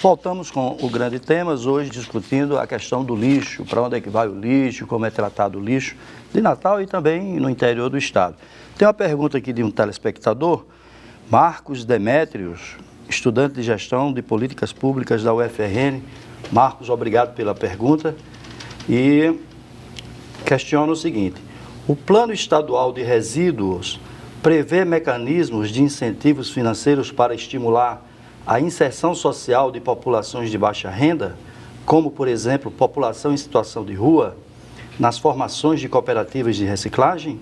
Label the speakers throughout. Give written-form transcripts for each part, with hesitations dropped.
Speaker 1: Voltamos com o grande tema, hoje discutindo a questão do lixo, para onde é que vai o lixo, como é tratado o lixo de Natal e também no interior do estado. Tem uma pergunta aqui de um telespectador, Marcos Demétrios, estudante de gestão de políticas públicas da UFRN. Marcos, obrigado pela pergunta. E questiona o seguinte: o Plano Estadual de Resíduos prevê mecanismos de incentivos financeiros para estimular a inserção social de populações de baixa renda, como, por exemplo, população em situação de rua, nas formações de cooperativas de reciclagem?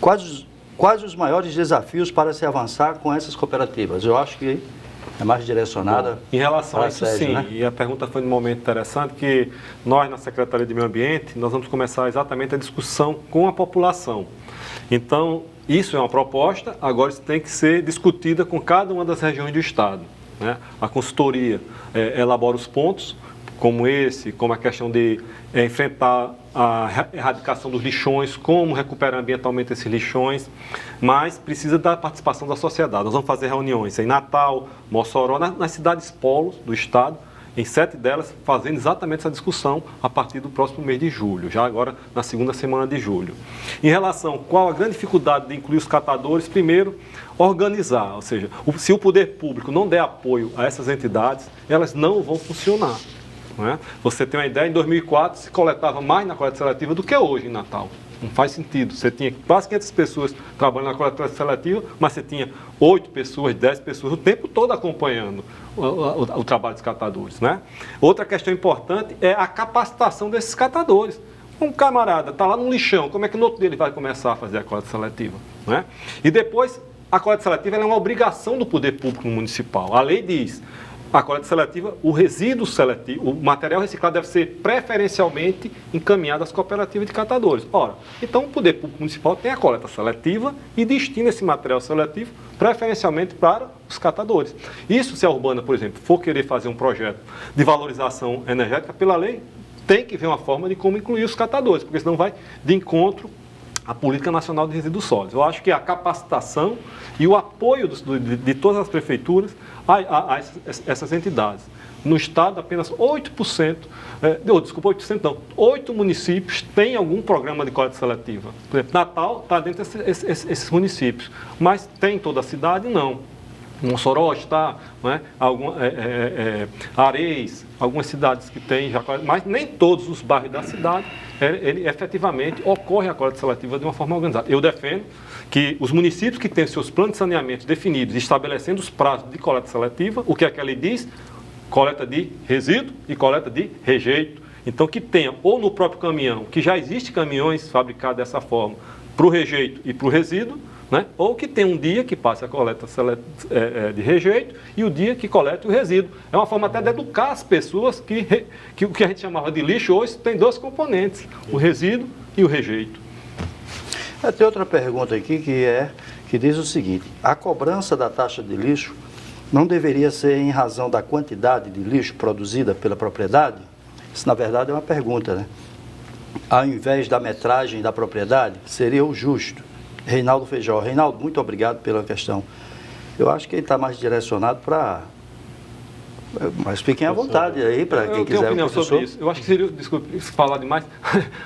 Speaker 1: Quais os maiores desafios para se avançar com essas cooperativas? Eu acho que é mais direcionada.
Speaker 2: Bom, em relação a isso,
Speaker 1: Sérgio,
Speaker 2: sim.
Speaker 1: né?
Speaker 2: E a pergunta foi num momento interessante que nós, na Secretaria de Meio Ambiente, nós vamos começar exatamente a discussão com a população. Então, isso é uma proposta, agora isso tem que ser discutida com cada uma das regiões do Estado, né? A consultoria elabora os pontos, como esse, como a questão de enfrentar a erradicação dos lixões, como recuperar ambientalmente esses lixões, mas precisa da participação da sociedade. Nós vamos fazer reuniões em Natal, Mossoró, nas cidades polos do Estado, em 7 delas, fazendo exatamente essa discussão a partir do próximo mês de julho, já agora na segunda semana de julho. Em relação a qual a grande dificuldade de incluir os catadores, primeiro, organizar, ou seja, se o poder público não der apoio a essas entidades, elas não vão funcionar. Não é? Você tem uma ideia, em 2004 se coletava mais na coleta seletiva do que hoje em Natal. Não faz sentido. Você tinha quase 500 pessoas trabalhando na coleta seletiva, mas você tinha 8 pessoas, 10 pessoas o tempo todo acompanhando o trabalho dos catadores, né? Outra questão importante é a capacitação desses catadores. Um camarada está lá no lixão, como é que no outro dia ele vai começar a fazer a coleta seletiva? Né? E depois, a coleta seletiva é uma obrigação do poder público municipal. A lei diz: a coleta seletiva, o resíduo seletivo, o material reciclado deve ser preferencialmente encaminhado às cooperativas de catadores. Ora, então o poder público municipal tem a coleta seletiva e destina esse material seletivo preferencialmente para os catadores. Isso, se a Urbana, por exemplo, for querer fazer um projeto de valorização energética, pela lei, tem que ver uma forma de como incluir os catadores, porque senão vai de encontro à Política Nacional de Resíduos Sólidos. Eu acho que a capacitação e o apoio de todas as prefeituras a essas entidades. No estado, apenas 8%, 8 municípios têm algum programa de coleta seletiva. Por exemplo, Natal está dentro desses municípios, mas tem em toda a cidade, não. Mossoró está, não é? Areis, algumas cidades que têm já, mas nem todos os bairros da cidade, efetivamente ocorre a coleta seletiva de uma forma organizada. Eu defendo que os municípios que têm seus planos de saneamento definidos, estabelecendo os prazos de coleta seletiva, o que é que a lei diz? Coleta de resíduo e coleta de rejeito. Então, que tenha, ou no próprio caminhão, que já existe caminhões fabricados dessa forma, para o rejeito e para o resíduo, né? Ou que tem um dia que passe a coleta de rejeito e o dia que coleta o resíduo. É uma forma até de educar as pessoas que o que a gente chamava de lixo hoje tem 2 componentes, o resíduo e o rejeito.
Speaker 1: Tem outra pergunta aqui que diz o seguinte: a cobrança da taxa de lixo não deveria ser em razão da quantidade de lixo produzida pela propriedade? Isso, na verdade, é uma pergunta, né? Ao invés da metragem da propriedade, seria o justo. Reinaldo Feijó. Reinaldo, muito obrigado pela questão. Eu acho que ele está mais direcionado para... Mas fiquem à vontade aí, para quem quiser.
Speaker 2: Eu tenho opinião sobre isso. Eu acho que seria, desculpe falar demais,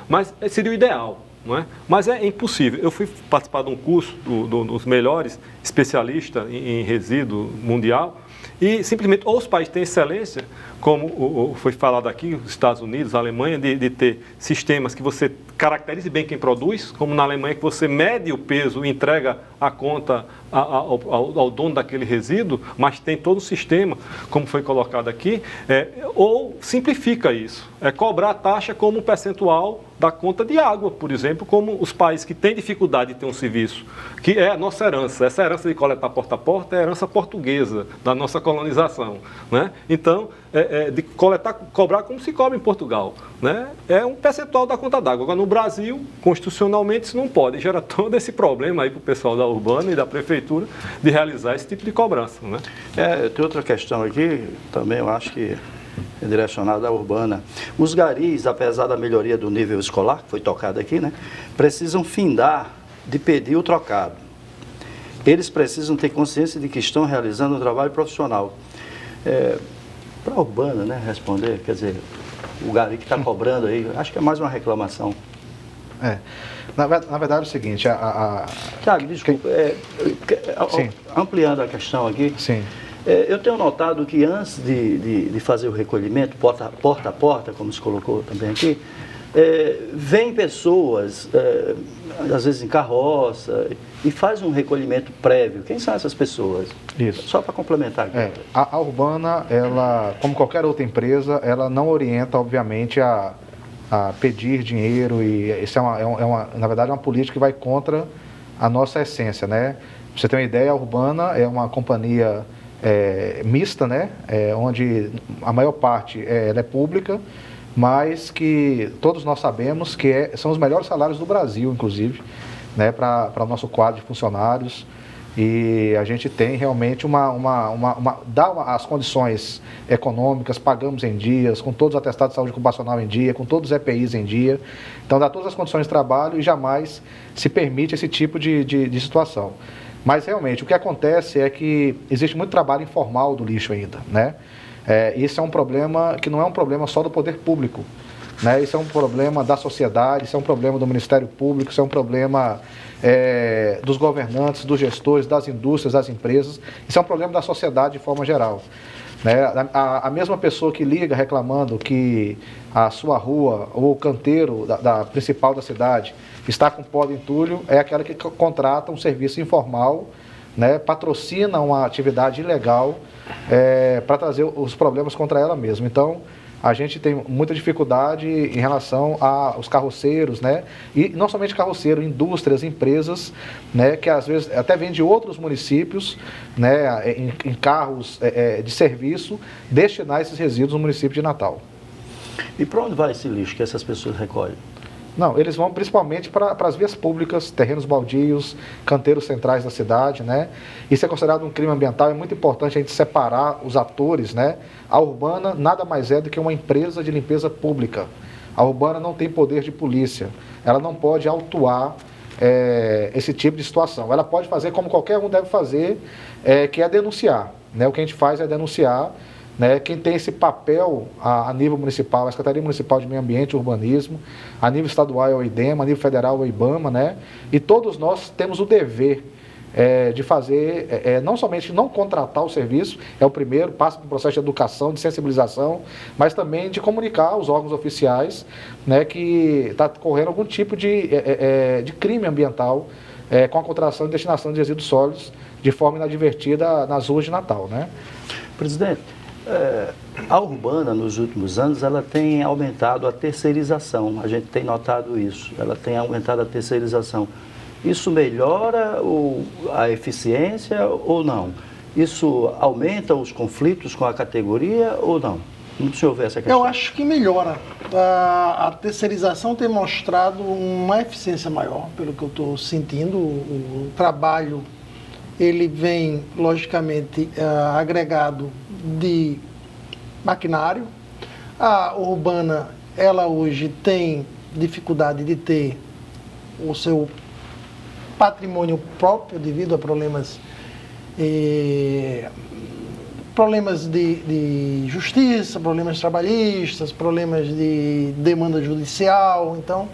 Speaker 2: mas seria o ideal. Não é? Mas é impossível. Eu fui participar de um curso dos melhores especialistas em resíduo mundial e simplesmente ou os países têm excelência, como foi falado aqui, os Estados Unidos, a Alemanha, de ter sistemas que você caracterize bem quem produz, como na Alemanha que você mede o peso e entrega a conta ao dono daquele resíduo, mas tem todo o sistema, como foi colocado aqui, ou simplifica isso, cobrar a taxa como um percentual da conta de água, por exemplo, como os países que têm dificuldade de ter um serviço, que é a nossa herança. Essa herança de coletar porta a porta é a herança portuguesa da nossa colonização, né? Então, de cobrar como se cobra em Portugal, né? É um percentual da conta d'água. Agora, no Brasil, constitucionalmente, isso não pode. E gera todo esse problema aí para o pessoal da Urbana e da Prefeitura de realizar esse tipo de cobrança, né?
Speaker 1: Tem outra questão aqui, também eu acho que é direcionada à Urbana. Os garis, apesar da melhoria do nível escolar, que foi tocado aqui, né, precisam findar de pedir o trocado. eles precisam ter consciência de que estão realizando um trabalho profissional. Para a Urbana, né, responder, quer dizer, o Gari que está cobrando aí, acho que é mais uma reclamação.
Speaker 3: Na verdade é o seguinte,
Speaker 1: Tiago, desculpa, ampliando a questão aqui,
Speaker 3: Sim.
Speaker 1: Eu tenho notado que antes de fazer o recolhimento, porta a porta, como se colocou também aqui, vêm pessoas, às vezes em carroça, e faz um recolhimento prévio. Quem são essas pessoas?
Speaker 3: Isso.
Speaker 1: Só para complementar aqui.
Speaker 3: A Urbana, ela, como qualquer outra empresa, ela não orienta, obviamente, a pedir dinheiro, e isso na verdade, é uma política que vai contra a nossa essência, né? Pra você ter uma ideia, a Urbana é uma companhia mista, né? Onde a maior parte ela é pública, mas que todos nós sabemos que são os melhores salários do Brasil, inclusive, né? Para o nosso quadro de funcionários. E a gente tem realmente dá as condições econômicas, pagamos em dias, com todos os atestados de saúde ocupacional em dia, com todos os EPIs em dia. Então dá todas as condições de trabalho e jamais se permite esse tipo de situação. Mas realmente o que acontece é que existe muito trabalho informal do lixo ainda, né? Isso é um problema que não é um problema só do poder público, né? Isso é um problema da sociedade, isso é um problema do Ministério Público, isso é um problema dos governantes, dos gestores, das indústrias, das empresas. Isso é um problema da sociedade de forma geral, né? A mesma pessoa que liga reclamando que a sua rua ou o canteiro da principal da cidade está com pó de entulho é aquela que contrata um serviço informal, né? Patrocina uma atividade ilegal para trazer os problemas contra ela mesma. Então, a gente tem muita dificuldade em relação aos carroceiros, né? E não somente carroceiro, indústrias, empresas, né? Que às vezes até vêm de outros municípios, né? Em carros de serviço, destinar esses resíduos no município de Natal.
Speaker 1: E para onde vai esse lixo que essas pessoas recolhem?
Speaker 3: Não, eles vão principalmente para as vias públicas, terrenos baldios, canteiros centrais da cidade, né? Isso é considerado um crime ambiental, é muito importante a gente separar os atores, né? A Urbana nada mais é do que uma empresa de limpeza pública. A Urbana não tem poder de polícia, ela não pode autuar esse tipo de situação. Ela pode fazer como qualquer um deve fazer, que é denunciar, né? O que a gente faz é denunciar, né? Quem tem esse papel a nível municipal, a Secretaria Municipal de Meio Ambiente e Urbanismo, a nível estadual é o IDEMA, a nível federal é o IBAMA, né? E todos nós temos o dever de fazer, não somente não contratar o serviço, é o primeiro, passa por um processo de educação, de sensibilização, mas também de comunicar aos órgãos oficiais, né, que está ocorrendo algum tipo de crime ambiental com a contratação e destinação de resíduos sólidos de forma inadvertida nas ruas de Natal, né?
Speaker 1: Presidente, a Urbana, nos últimos anos, ela tem aumentado a terceirização. A gente tem notado isso. Ela tem aumentado a terceirização. Isso melhora a eficiência ou não? Isso aumenta os conflitos com a categoria ou não? Como o senhor vê essa questão?
Speaker 4: Eu acho que melhora. A terceirização tem mostrado uma eficiência maior, pelo que eu estou sentindo. O trabalho, ele vem, logicamente, agregado de maquinário. A Urbana, ela hoje tem dificuldade de ter o seu patrimônio próprio devido a problemas de justiça, problemas trabalhistas, problemas de demanda judicial. Então,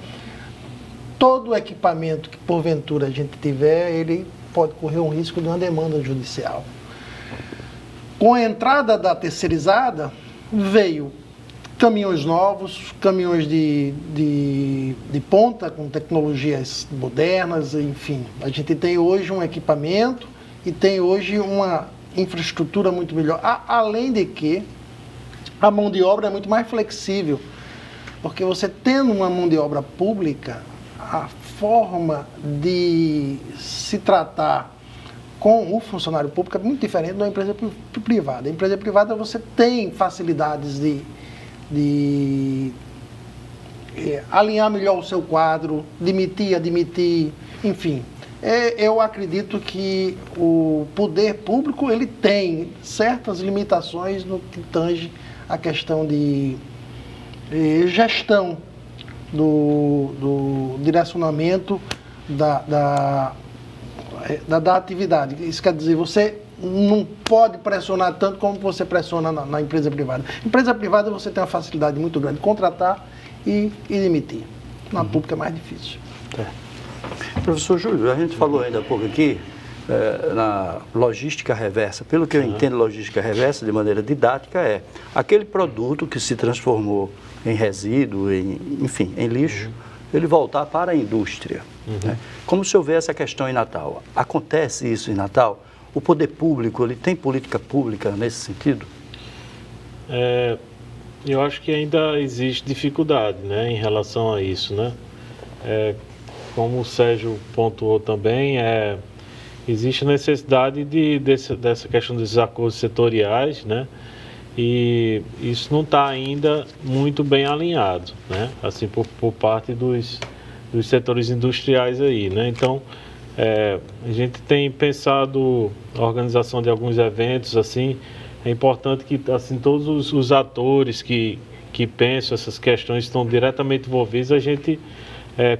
Speaker 4: todo equipamento que porventura a gente tiver, ele pode correr um risco de uma demanda judicial. Com a entrada da terceirizada, veio caminhões novos, caminhões de ponta, com tecnologias modernas, enfim. A gente tem hoje um equipamento e tem hoje uma infraestrutura muito melhor. Além de que a mão de obra é muito mais flexível, porque você tendo uma mão de obra pública, a forma de se tratar com o funcionário público é muito diferente da empresa privada. A empresa privada você tem facilidades de alinhar melhor o seu quadro, admitir, enfim. Eu acredito que o poder público ele tem certas limitações no que tange a questão de gestão do direcionamento da atividade. Isso quer dizer, você não pode pressionar tanto como você pressiona na empresa privada. Empresa privada você tem uma facilidade muito grande de contratar e demitir. Na pública é mais difícil.
Speaker 1: Professor Júlio, a gente falou ainda há pouco aqui na logística reversa. Pelo que eu entendo, logística reversa, de maneira didática, é aquele produto que se transformou em resíduo, enfim, em lixo, ele voltar para a indústria. Né? Como o senhor vê essa questão em Natal? Acontece isso em Natal? O poder público, ele tem política pública nesse sentido?
Speaker 5: Eu acho que ainda existe dificuldade, né, em relação a isso, né? Como o Sérgio pontuou também, existe a necessidade dessa questão dos acordos setoriais, né? E isso não está ainda muito bem alinhado, né? Assim, por parte dos setores industriais aí, né? Então, a gente tem pensado a organização de alguns eventos, assim, é importante que, assim, todos os atores que pensam essas questões estão diretamente envolvidos, a gente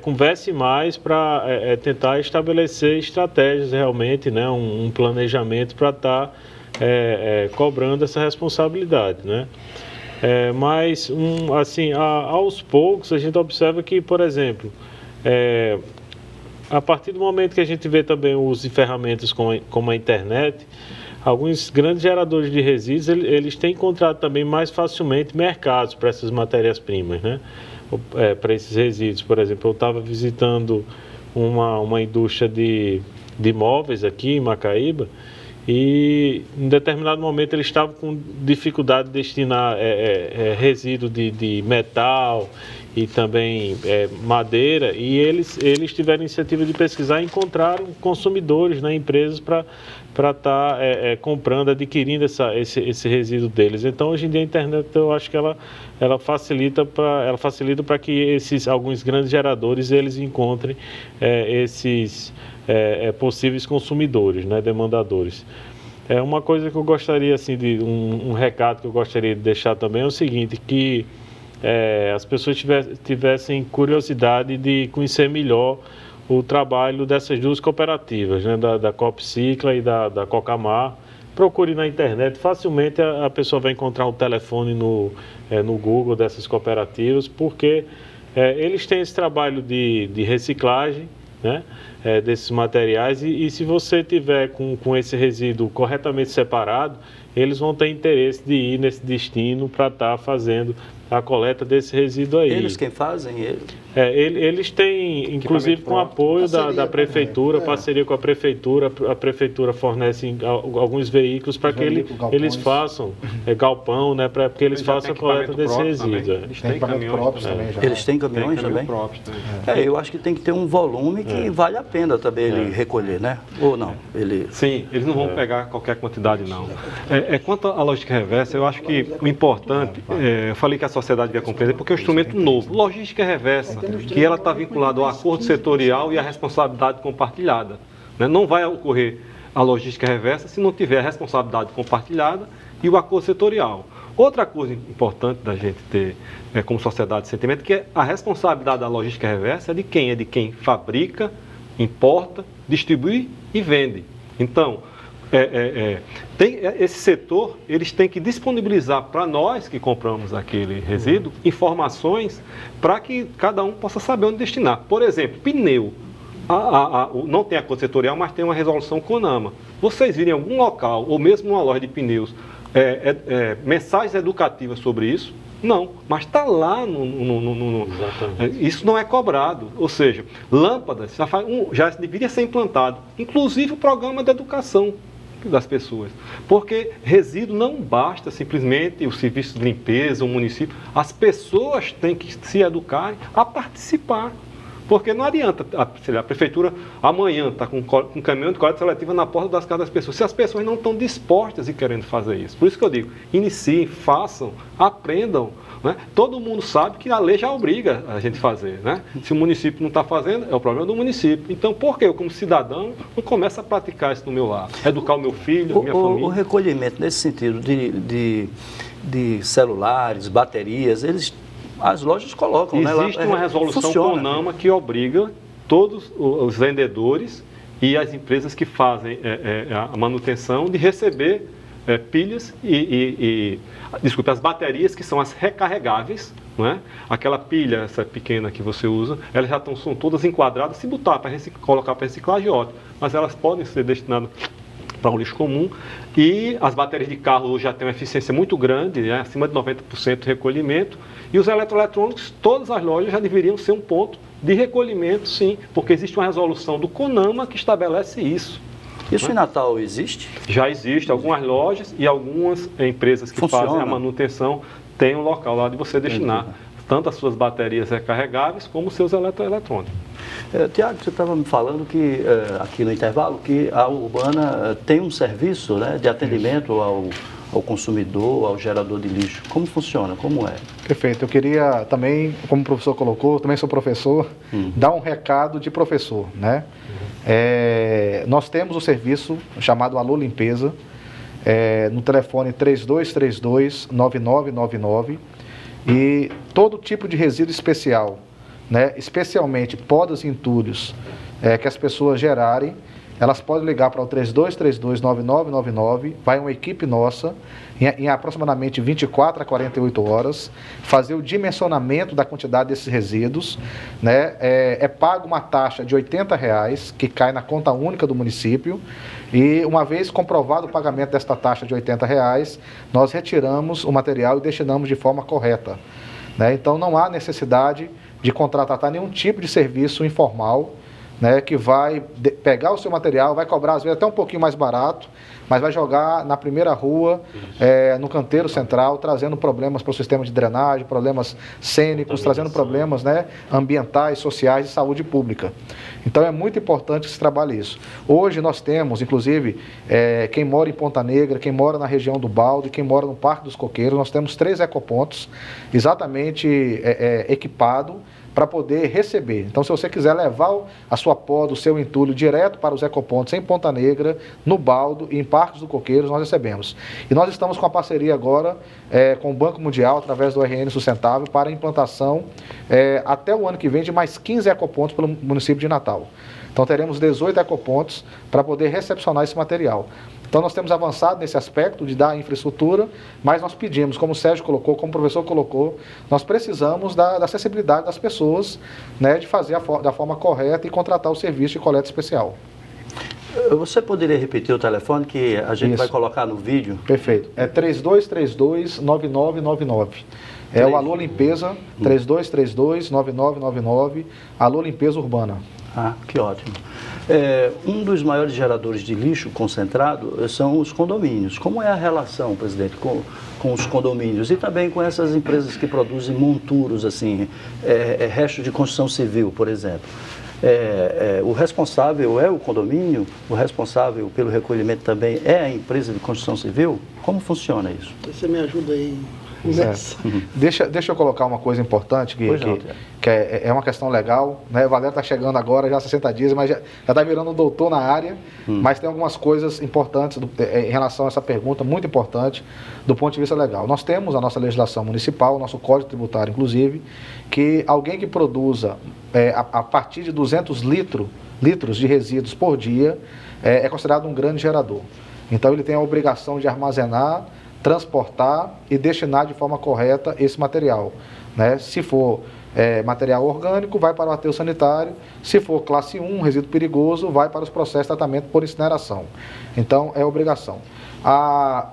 Speaker 5: converse mais para tentar estabelecer estratégias realmente, né? Um planejamento para estar cobrando essa responsabilidade, né? Mas, assim, aos poucos, a gente observa que, por exemplo, a partir do momento que a gente vê também o uso de ferramentas como a internet, alguns grandes geradores de resíduos, eles têm encontrado também mais facilmente mercados para essas matérias-primas, né? Para esses resíduos. Por exemplo, eu estava visitando uma indústria de móveis aqui em Macaíba, e em determinado momento eles estavam com dificuldade de destinar resíduo de metal e também madeira, e eles tiveram a iniciativa de pesquisar e encontraram consumidores, né, empresas para estar comprando, adquirindo esse resíduo deles. Então, hoje em dia a internet, eu acho que ela facilita para que alguns grandes geradores eles encontrem esses possíveis consumidores, né, demandadores. Uma coisa que eu gostaria, assim, um recado que eu gostaria de deixar também é o seguinte, que as pessoas tivessem curiosidade de conhecer melhor o trabalho dessas duas cooperativas, né, da Copcicla e da Cocamar. Procure na internet, facilmente a pessoa vai encontrar um telefone no Google dessas cooperativas, porque eles têm esse trabalho de reciclagem, né, desses materiais, e se você tiver com esse resíduo corretamente separado, eles vão ter interesse de ir nesse destino para estar fazendo a coleta desse resíduo aí.
Speaker 1: Eles quem fazem?
Speaker 5: Eles têm, inclusive com apoio da prefeitura, parceria com a prefeitura fornece alguns veículos para que eles façam galpão, né, para que eles façam a coleta desse resíduo.
Speaker 2: Eles têm caminhões próprios também.
Speaker 1: Eles têm caminhões também? Eu acho que tem que ter um volume que vale a pena também ele recolher, né? Ou não?
Speaker 2: Sim, eles não vão pegar qualquer quantidade, não. Quanto à logística reversa, eu acho que o importante, eu falei que a sociedade vai compreender, porque é um instrumento novo. Logística reversa, que ela está vinculada ao acordo setorial e à responsabilidade compartilhada. Né? Não vai ocorrer a logística reversa se não tiver a responsabilidade compartilhada e o acordo setorial. Outra coisa importante da gente ter como sociedade de sentimento, que é a responsabilidade da logística reversa é de quem? É de quem fabrica, importa, distribui e vende. Então, esse setor, eles têm que disponibilizar para nós que compramos aquele resíduo informações para que cada um possa saber onde destinar. Por exemplo, pneu. Não tem acordo setorial, mas tem uma resolução CONAMA. Vocês virem em algum local, ou mesmo numa loja de pneus, mensagens educativas sobre isso? Não, mas está lá isso não é cobrado. Ou seja, lâmpadas já deveria ser implantado, inclusive o programa de educação das pessoas. Porque resíduo não basta simplesmente o serviço de limpeza, o município. As pessoas têm que se educarem a participar. Porque não adianta a prefeitura amanhã está com um caminhão de coleta seletiva na porta das casas das pessoas, se as pessoas não estão dispostas e querendo fazer isso. Por isso que eu digo, iniciem, façam, aprendam. Né? Todo mundo sabe que a lei já obriga a gente a fazer. Né? Se o município não está fazendo, é o problema do município. Então, por que eu, como cidadão, não começo a praticar isso no meu lar? Educar o meu filho, a minha família?
Speaker 1: O recolhimento, nesse sentido, de celulares, baterias, as lojas colocam,
Speaker 2: Existe uma resolução CONAMA que obriga todos os vendedores e as empresas que fazem a manutenção de receber pilhas desculpe, as baterias que são as recarregáveis, não é? Aquela pilha, essa pequena que você usa, elas já são todas enquadradas, se botar para colocar para reciclagem, ótimo, mas elas podem ser destinadas para o lixo comum, e as baterias de carro já têm uma eficiência muito grande, né? Acima de 90% de recolhimento, e os eletroeletrônicos, todas as lojas já deveriam ser um ponto de recolhimento, sim, porque existe uma resolução do CONAMA que estabelece isso.
Speaker 1: Isso em Natal existe?
Speaker 2: Já existe, algumas lojas e algumas empresas que fazem a manutenção têm um local lá de você destinar tanto as suas baterias recarregáveis como os seus eletroeletrônicos.
Speaker 1: Tiago, você estava me falando que, aqui no intervalo, que a Urbana tem um serviço, né, de atendimento ao consumidor, ao gerador de lixo. Como funciona? Como é?
Speaker 3: Perfeito. Eu queria também, como o professor colocou, também sou professor, dar um recado de professor, né? Nós temos o serviço chamado Alô Limpeza, no telefone 3232-9999, e todo tipo de resíduo especial, né? Especialmente podas e entulhos que as pessoas gerarem, elas podem ligar para o 3232-9999, vai uma equipe nossa, em aproximadamente 24 a 48 horas, fazer o dimensionamento da quantidade desses resíduos, né? É pago uma taxa de R$80, que cai na conta única do município, e uma vez comprovado o pagamento desta taxa de R$80, nós retiramos o material e destinamos de forma correta, né? Então não há necessidade de contratar nenhum tipo de serviço informal, né, que vai pegar o seu material, vai cobrar às vezes até um pouquinho mais barato, mas vai jogar na primeira rua, no canteiro central, trazendo problemas para o sistema de drenagem, problemas cênicos, trazendo problemas, né, ambientais, sociais e saúde pública. Então é muito importante que se trabalhe isso. Hoje nós temos, inclusive, quem mora em Ponta Negra, quem mora na região do Balde, quem mora no Parque dos Coqueiros, nós temos 3 ecopontos exatamente equipados para poder receber. Então, se você quiser levar a sua poda, o seu entulho direto para os ecopontos em Ponta Negra, no Baldo e em Parques do Coqueiros, nós recebemos. E nós estamos com a parceria agora com o Banco Mundial, através do RN Sustentável, para a implantação até o ano que vem de mais 15 ecopontos pelo município de Natal. Então, teremos 18 ecopontos para poder recepcionar esse material. Então, nós temos avançado nesse aspecto de dar infraestrutura, mas nós pedimos, como o Sérgio colocou, como o professor colocou, nós precisamos da acessibilidade das pessoas, né, de fazer da forma correta e contratar o serviço de coleta especial.
Speaker 1: Você poderia repetir o telefone que a gente vai colocar no vídeo?
Speaker 3: Perfeito. É 3232-9999. É o Alô Limpeza, 3232-9999, Alô Limpeza Urbana.
Speaker 1: Ah, que ótimo. Um dos maiores geradores de lixo concentrado são os condomínios. Como é a relação, presidente, com os condomínios e também com essas empresas que produzem monturos, assim, resto de construção civil, por exemplo? O responsável é o condomínio? O responsável pelo recolhimento também é a empresa de construção civil? Como funciona isso?
Speaker 4: Você me ajuda aí.
Speaker 3: Deixa eu colocar uma coisa importante que é uma questão legal, né? O Valério está chegando agora, já há 60 dias, mas já está virando um doutor na área, mas tem algumas coisas importantes em relação a essa pergunta, muito importante do ponto de vista legal. Nós temos a nossa legislação municipal, o nosso Código Tributário, inclusive, que alguém que produza a partir de 200 litros de resíduos por dia é considerado um grande gerador. Então ele tem a obrigação de armazenar, transportar e destinar de forma correta esse material, né? Se for material orgânico, vai para o aterro sanitário. Se for classe 1, resíduo perigoso, vai para os processos de tratamento por incineração. Então, é obrigação.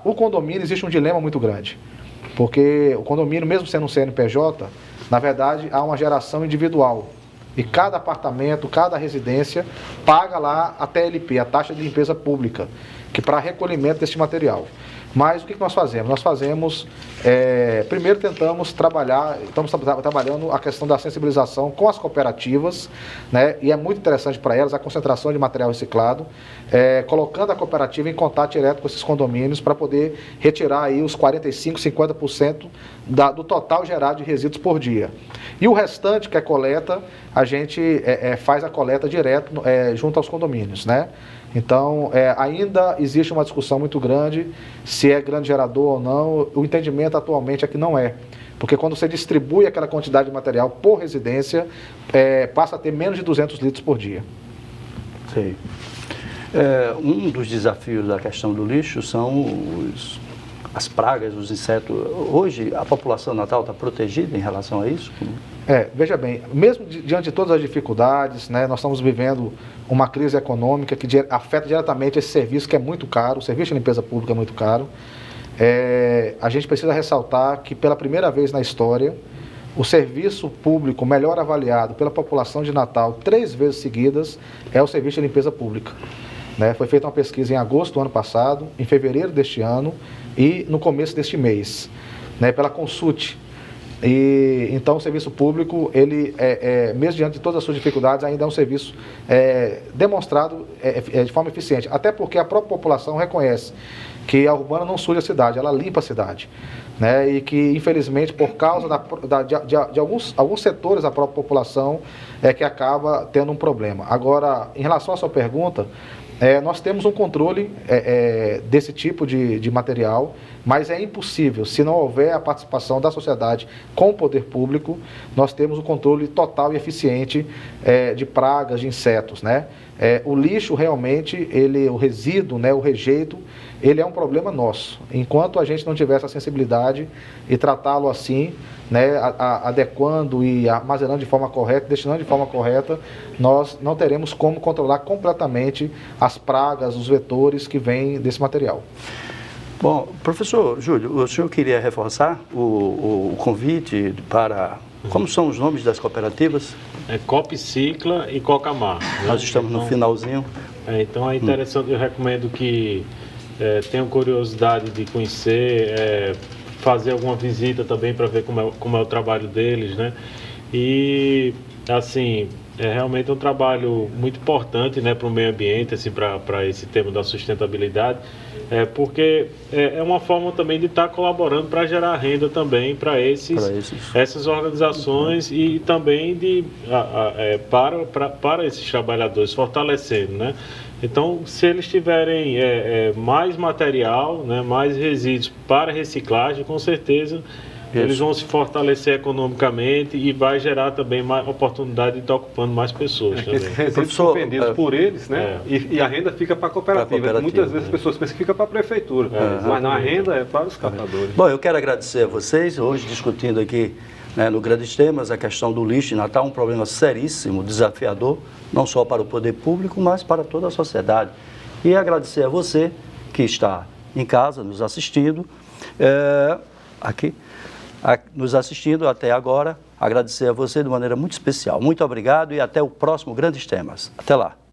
Speaker 3: O condomínio, existe um dilema muito grande, porque o condomínio, mesmo sendo um CNPJ, na verdade, há uma geração individual. E cada apartamento, cada residência, paga lá a TLP, a taxa de limpeza pública, que para recolhimento desse material. Mas o que nós fazemos? Nós fazemos, primeiro estamos trabalhando a questão da sensibilização com as cooperativas, né? E é muito interessante para elas a concentração de material reciclado, colocando a cooperativa em contato direto com esses condomínios para poder retirar aí os 45%, 50% do total gerado de resíduos por dia. E o restante, que é coleta, a gente faz a coleta direto junto aos condomínios, né? Então, ainda existe uma discussão muito grande se é grande gerador ou não. O entendimento atualmente é que não é. Porque quando você distribui aquela quantidade de material por residência, passa a ter menos de 200 litros por dia.
Speaker 1: Sim. Um dos desafios da questão do lixo são as pragas, os insetos. Hoje, a população de Natal está protegida em relação a isso?
Speaker 3: Veja bem, mesmo diante de todas as dificuldades, né, nós estamos vivendo uma crise econômica que afeta diretamente esse serviço que é muito caro, o serviço de limpeza pública é muito caro. A gente precisa ressaltar que pela primeira vez na história, o serviço público melhor avaliado pela população de Natal 3 vezes seguidas é o serviço de limpeza pública. Né? Foi feita uma pesquisa em agosto do ano passado, em fevereiro deste ano e no começo deste mês, né, pela Consult. E então o serviço público, ele mesmo diante de todas as suas dificuldades, ainda é um serviço demonstrado de forma eficiente, até porque a própria população reconhece que a urbana não suja a cidade, ela limpa a cidade, né? E que infelizmente por causa de alguns setores da própria população que acaba tendo um problema. Agora, em relação à sua pergunta, nós temos um controle desse tipo de material, mas é impossível, se não houver a participação da sociedade com o poder público, nós temos um controle total e eficiente de pragas, de insetos, né? O lixo realmente, o resíduo, né, o rejeito, ele é um problema nosso. Enquanto a gente não tiver essa sensibilidade e tratá-lo assim, né, adequando e armazenando de forma correta, destinando de forma correta, nós não teremos como controlar completamente as pragas, os vetores que vêm desse material.
Speaker 1: Bom, professor Júlio, o senhor queria reforçar o convite para... Como são os nomes das cooperativas?
Speaker 5: Copcicla e Cocamar. Né?
Speaker 1: Nós estamos no finalzinho.
Speaker 5: Então é interessante, eu recomendo que tenham curiosidade de conhecer, fazer alguma visita também para ver como é o trabalho deles, né? E, assim, realmente um trabalho muito importante, né, para o meio ambiente, assim, para esse tema da sustentabilidade, porque é uma forma também de estar colaborando para gerar renda também para essas organizações e também para esses trabalhadores, fortalecendo, né? Então, se eles tiverem mais material, né, mais resíduos para reciclagem, com certeza eles vão se fortalecer economicamente e vai gerar também mais oportunidade de estar ocupando mais pessoas.
Speaker 2: Esses resíduos são vendidos por eles, né? E a renda fica para a cooperativa. Muitas vezes as pessoas pensam que fica para a prefeitura, mas não, a renda é para os catadores.
Speaker 1: Bom, eu quero agradecer a vocês, hoje discutindo aqui, né, no Grandes Temas, a questão do lixo em Natal, um problema seríssimo, desafiador, não só para o poder público, mas para toda a sociedade. E agradecer a você que está em casa, nos assistindo, nos assistindo até agora, agradecer a você de maneira muito especial. Muito obrigado e até o próximo Grandes Temas. Até lá.